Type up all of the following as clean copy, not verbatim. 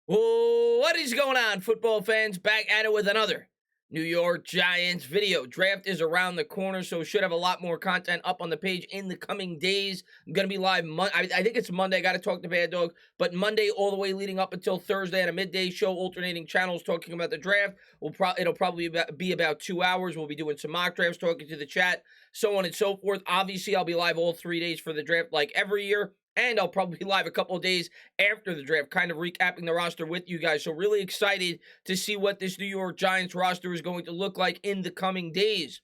Oh, what is going on, football fans? Back at it with another New York Giants video. Draft is around the corner, so should have a lot more content up on the page in the coming days. I'm going to be live I think it's Monday. I got to talk to Bad Dog, but Monday all the way leading up until Thursday at a midday show, alternating channels talking about the draft. It'll probably be about 2 hours. We'll be doing some mock drafts, talking to the chat, so on and so forth. Obviously, I'll be live all 3 days for the draft, like every year. And I'll probably be live a couple of days after the draft, kind of recapping the roster with you guys. So really excited to see what this New York Giants roster is going to look like in the coming days.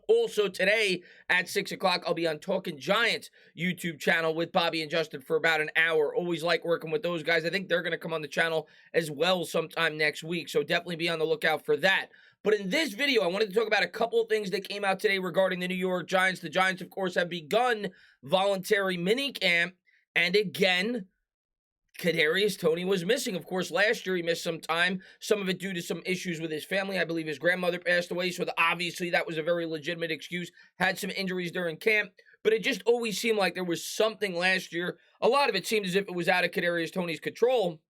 Also today at 6 o'clock, I'll be on Talking Giants YouTube channel with Bobby and Justin for about an hour. Always like working with those guys. I think they're going to come on the channel as well sometime next week. So definitely be on the lookout for that. But in this video, I wanted to talk about a couple of things that came out today regarding the New York Giants. The Giants, of course, have begun voluntary minicamp. And again, Kadarius Toney was missing. Of course, last year he missed some time, some of it due to some issues with his family. I believe his grandmother passed away, so obviously that was a very legitimate excuse. Had some injuries during camp, but it just always seemed like there was something last year. A lot of it seemed as if it was out of Kadarius Toney's control.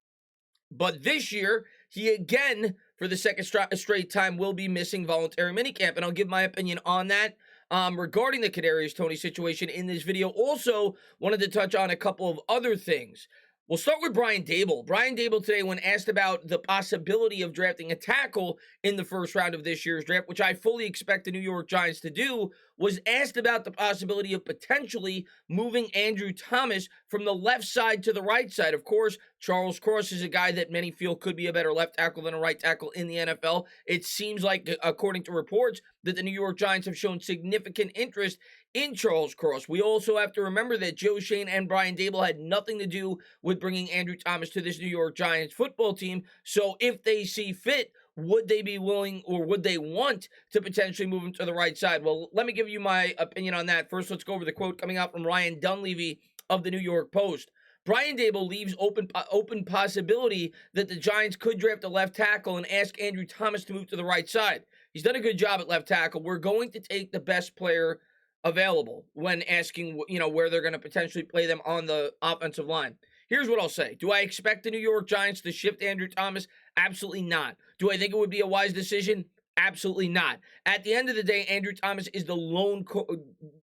But this year, he again, for the second straight time, will be missing voluntary minicamp, and I'll give my opinion on that. Regarding the Kadarius Toney situation in this video. Also, wanted to touch on a couple of other things. We'll start with Brian Daboll. Brian Daboll today, when asked about the possibility of drafting a tackle in the first round of this year's draft, which I fully expect the New York Giants to do, was asked about the possibility of potentially moving Andrew Thomas from the left side to the right side. Of course, Charles Cross is a guy that many feel could be a better left tackle than a right tackle in the NFL. It seems like, according to reports, that the New York Giants have shown significant interest in Charles Cross. We also have to remember that Joe Schoen and Brian Daboll had nothing to do with bringing Andrew Thomas to this New York Giants football team. So if they see fit, would they be willing or would they want to potentially move him to the right side? Well, let me give you my opinion on that. First, let's go over the quote coming out from Ryan Dunleavy of the New York Post. Brian Daboll leaves open possibility that the Giants could draft a left tackle and ask Andrew Thomas to move to the right side. He's done a good job at left tackle. We're going to take the best player available when asking, where they're going to potentially play them on the offensive line. Here's what I'll say. Do I expect the New York Giants to shift Andrew Thomas? Absolutely not. Do I think it would be a wise decision? Absolutely not. At the end of the day, Andrew Thomas is the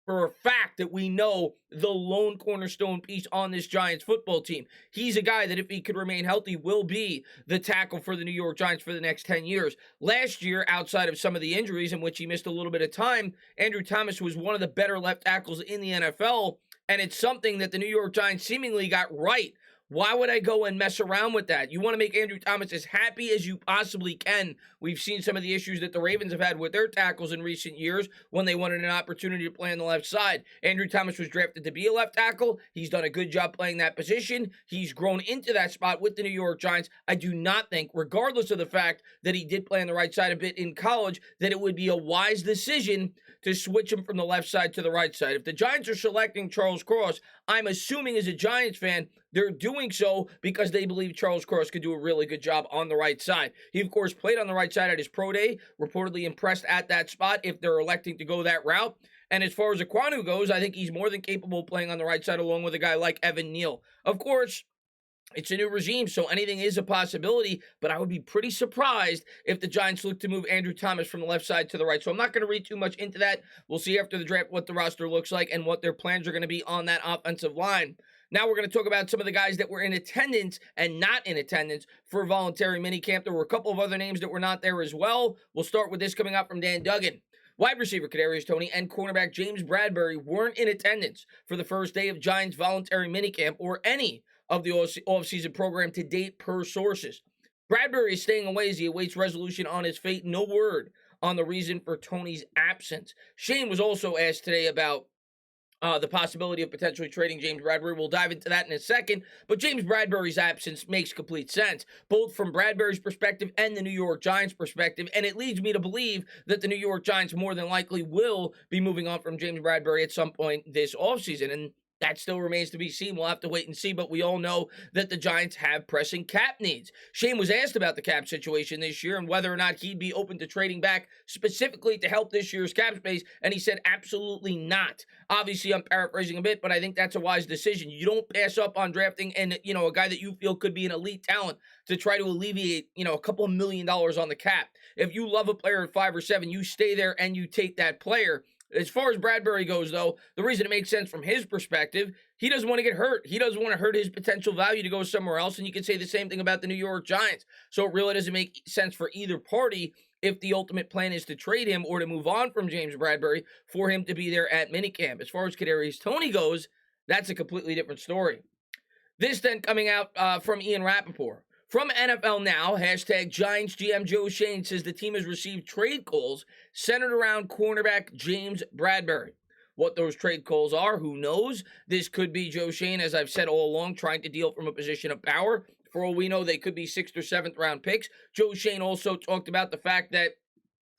for a fact that we know, the lone cornerstone piece on this Giants football team. He's a guy that, if he could remain healthy, will be the tackle for the New York Giants for the next 10 years. Last year, outside of some of the injuries in which he missed a little bit of time, Andrew Thomas was one of the better left tackles in the NFL, and it's something that the New York Giants seemingly got right. Why would I go and mess around with that? You want to make Andrew Thomas as happy as you possibly can. We've seen some of the issues that the Ravens have had with their tackles in recent years when they wanted an opportunity to play on the left side. Andrew Thomas was drafted to be a left tackle. He's done a good job playing that position. He's grown into that spot with the New York Giants. I do not think, regardless of the fact that he did play on the right side a bit in college, that it would be a wise decision to switch him from the left side to the right side. If the Giants are selecting Charles Cross, I'm assuming as a Giants fan, they're doing so because they believe Charles Cross could do a really good job on the right side. He, of course, played on the right side at his pro day, reportedly impressed at that spot if they're electing to go that route. And as far as Aquanu goes, I think he's more than capable of playing on the right side along with a guy like Evan Neal. Of course, it's a new regime, so anything is a possibility, but I would be pretty surprised if the Giants look to move Andrew Thomas from the left side to the right. So I'm not going to read too much into that. We'll see after the draft what the roster looks like and what their plans are going to be on that offensive line. Now we're going to talk about some of the guys that were in attendance and not in attendance for voluntary minicamp. There were a couple of other names that were not there as well. We'll start with this coming out from Dan Duggan. Wide receiver Kadarius Toney and cornerback James Bradberry weren't in attendance for the first day of Giants voluntary minicamp or any of the offseason program to date, per sources. Bradberry is staying away as he awaits resolution on his fate. No word on the reason for Toney's absence. Shane was also asked today about the possibility of potentially trading James Bradberry. We'll dive into that in a second, but James Bradberry's absence makes complete sense, both from Bradberry's perspective and the New York Giants' perspective, and it leads me to believe that the New York Giants more than likely will be moving on from James Bradberry at some point this offseason. And That still remains to be seen. We'll have to wait and see, but we all know that the Giants have pressing cap needs. Shane was asked about the cap situation this year and whether or not he'd be open to trading back specifically to help this year's cap space, and he said absolutely not. Obviously, I'm paraphrasing a bit, but I think that's a wise decision. You don't pass up on drafting and, a guy that you feel could be an elite talent to try to alleviate, a couple of $1 million on the cap. If you love a player at 5 or 7, you stay there and you take that player. As far as Bradberry goes, though, the reason it makes sense from his perspective, he doesn't want to get hurt. He doesn't want to hurt his potential value to go somewhere else, and you can say the same thing about the New York Giants. So it really doesn't make sense for either party if the ultimate plan is to trade him or to move on from James Bradberry for him to be there at minicamp. As far as Kadarius Toney goes, that's a completely different story. This then coming out from Ian Rappaport. From NFL Now, hashtag Giants GM Joe Schoen says the team has received trade calls centered around cornerback James Bradberry. What those trade calls are, who knows? This could be Joe Schoen, as I've said all along, trying to deal from a position of power. For all we know, they could be 6th or 7th round picks. Joe Schoen also talked about the fact that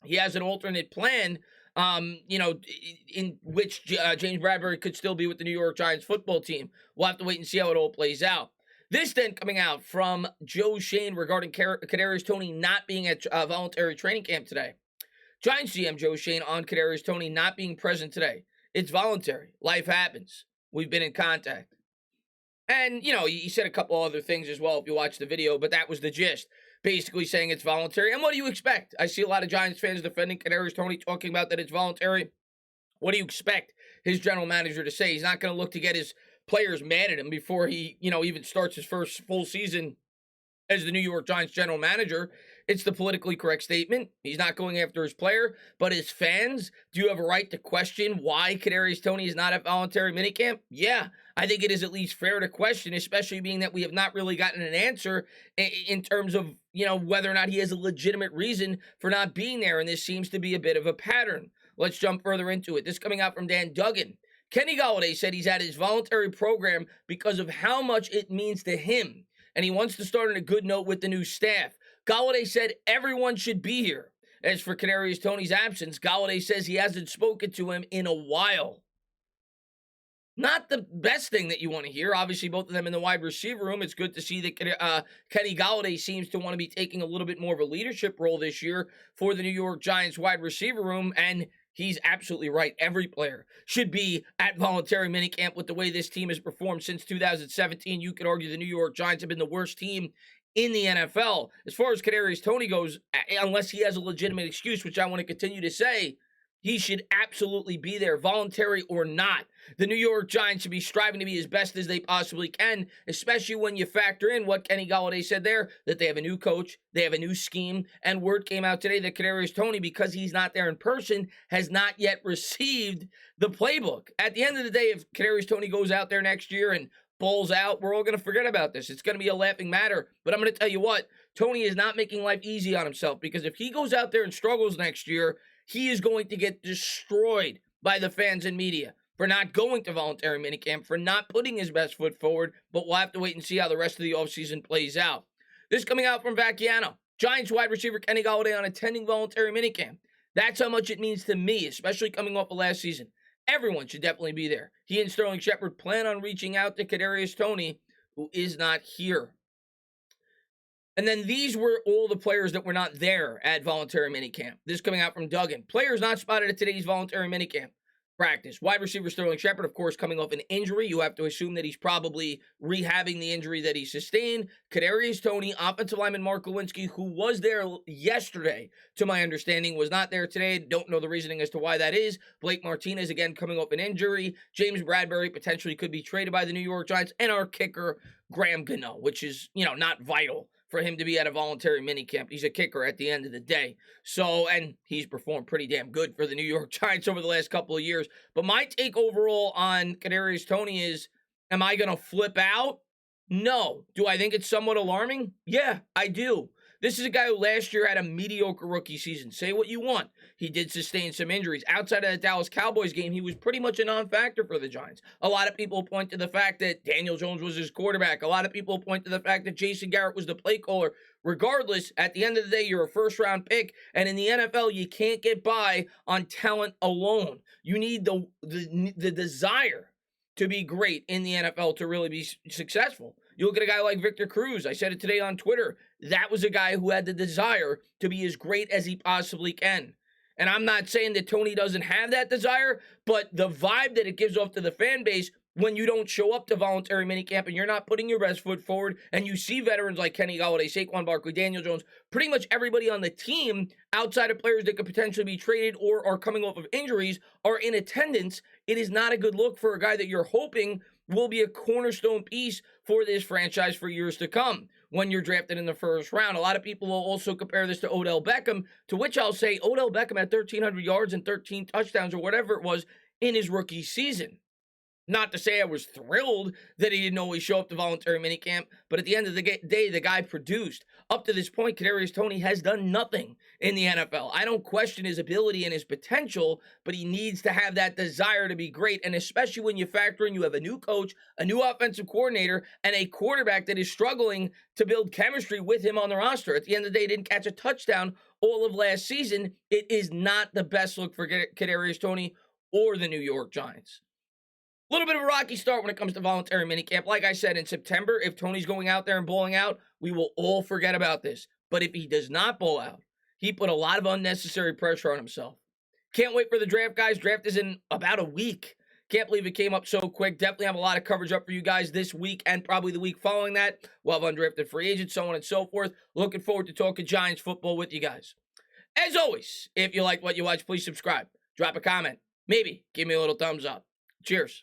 he has an alternate plan, in which James Bradberry could still be with the New York Giants football team. We'll have to wait and see how it all plays out. This then coming out from Joe Schoen regarding Kadarius Toney not being at voluntary training camp today. Giants GM Joe Schoen on Kadarius Toney not being present today. It's voluntary. Life happens. We've been in contact. And, he said a couple other things as well if you watch the video, but that was the gist. Basically saying it's voluntary. And what do you expect? I see a lot of Giants fans defending Kadarius Toney talking about that it's voluntary. What do you expect his general manager to say? He's not going to look to get his players mad at him before he, even starts his first full season as the New York Giants general manager. It's the politically correct statement. He's not going after his player, but his fans, do you have a right to question why Kadarius Toney is not at voluntary minicamp? Yeah, I think it is at least fair to question, especially being that we have not really gotten an answer in terms of, whether or not he has a legitimate reason for not being there, and this seems to be a bit of a pattern. Let's jump further into it. This coming out from Dan Duggan. Kenny Golladay said he's at his voluntary program because of how much it means to him, and he wants to start on a good note with the new staff. Golladay said everyone should be here. As for Kadarius Toney's absence, Golladay says he hasn't spoken to him in a while. Not the best thing that you want to hear. Obviously, both of them in the wide receiver room. It's good to see that Kenny Golladay seems to want to be taking a little bit more of a leadership role this year for the New York Giants wide receiver room, and he's absolutely right. Every player should be at voluntary minicamp with the way this team has performed since 2017. You could argue the New York Giants have been the worst team in the NFL. As far as Kadarius Toney goes, unless he has a legitimate excuse, which I want to continue to say, he should absolutely be there, voluntary or not. The New York Giants should be striving to be as best as they possibly can, especially when you factor in what Kenny Golladay said there, that they have a new coach, they have a new scheme, and word came out today that Kadarius Toney, because he's not there in person, has not yet received the playbook. At the end of the day, if Kadarius Toney goes out there next year and balls out, we're all going to forget about this. It's going to be a laughing matter. But I'm going to tell you what, Toney is not making life easy on himself, because if he goes out there and struggles next year, he is going to get destroyed by the fans and media for not going to voluntary minicamp, for not putting his best foot forward, but we'll have to wait and see how the rest of the offseason plays out. This coming out from Vacchiano. Giants wide receiver Kenny Golladay on attending voluntary minicamp. That's how much it means to me, especially coming off of last season. Everyone should definitely be there. He and Sterling Shepard plan on reaching out to Kadarius Toney, who is not here. And then these were all the players that were not there at voluntary minicamp. This coming out from Duggan. Players not spotted at today's voluntary minicamp practice. Wide receiver Sterling Shepard, of course, coming off an injury. You have to assume that he's probably rehabbing the injury that he sustained. Kadarius Toney, offensive lineman Mark Lewinsky, who was there yesterday, to my understanding, was not there today. Don't know the reasoning as to why that is. Blake Martinez, again, coming off an injury. James Bradberry potentially could be traded by the New York Giants. And our kicker, Graham Gano, which is, not vital for him to be at a voluntary minicamp. He's a kicker at the end of the day. So, and he's performed pretty damn good for the New York Giants over the last couple of years. But my take overall on Kadarius Toney is, am I going to flip out? No. Do I think it's somewhat alarming? Yeah, I do. This is a guy who last year had a mediocre rookie season. Say what you want. He did sustain some injuries. Outside of the Dallas Cowboys game, he was pretty much a non-factor for the Giants. A lot of people point to the fact that Daniel Jones was his quarterback. A lot of people point to the fact that Jason Garrett was the play caller. Regardless, at the end of the day, you're a first-round pick, and in the NFL, you can't get by on talent alone. You need the desire to be great in the NFL to really be successful. You look at a guy like Victor Cruz. I said it today on Twitter. That was a guy who had the desire to be as great as he possibly can. And I'm not saying that Toney doesn't have that desire, but the vibe that it gives off to the fan base when you don't show up to voluntary minicamp and you're not putting your best foot forward, and you see veterans like Kenny Golladay, Saquon Barkley, Daniel Jones, pretty much everybody on the team outside of players that could potentially be traded or are coming off of injuries are in attendance, it is not a good look for a guy that you're hoping will be a cornerstone piece for this franchise for years to come when you're drafted in the first round. A lot of people will also compare this to Odell Beckham, to which I'll say Odell Beckham had 1,300 yards and 13 touchdowns or whatever it was in his rookie season. Not to say I was thrilled that he didn't always show up to voluntary minicamp, but at the end of the day, the guy produced. Up to this point, Kadarius Toney has done nothing in the NFL. I don't question his ability and his potential, but he needs to have that desire to be great, and especially when you factor in you have a new coach, a new offensive coordinator, and a quarterback that is struggling to build chemistry with him on the roster. At the end of the day, he didn't catch a touchdown all of last season. It is not the best look for Kadarius Toney or the New York Giants. A little bit of a rocky start when it comes to voluntary minicamp. Like I said, in September, if Toney's going out there and bowling out, we will all forget about this. But if he does not bowl out, he put a lot of unnecessary pressure on himself. Can't wait for the draft, guys. Draft is in about a week. Can't believe it came up so quick. Definitely have a lot of coverage up for you guys this week and probably the week following that. We'll have undrafted free agents, so on and so forth. Looking forward to talking Giants football with you guys. As always, if you like what you watch, please subscribe. Drop a comment. Maybe give me a little thumbs up. Cheers.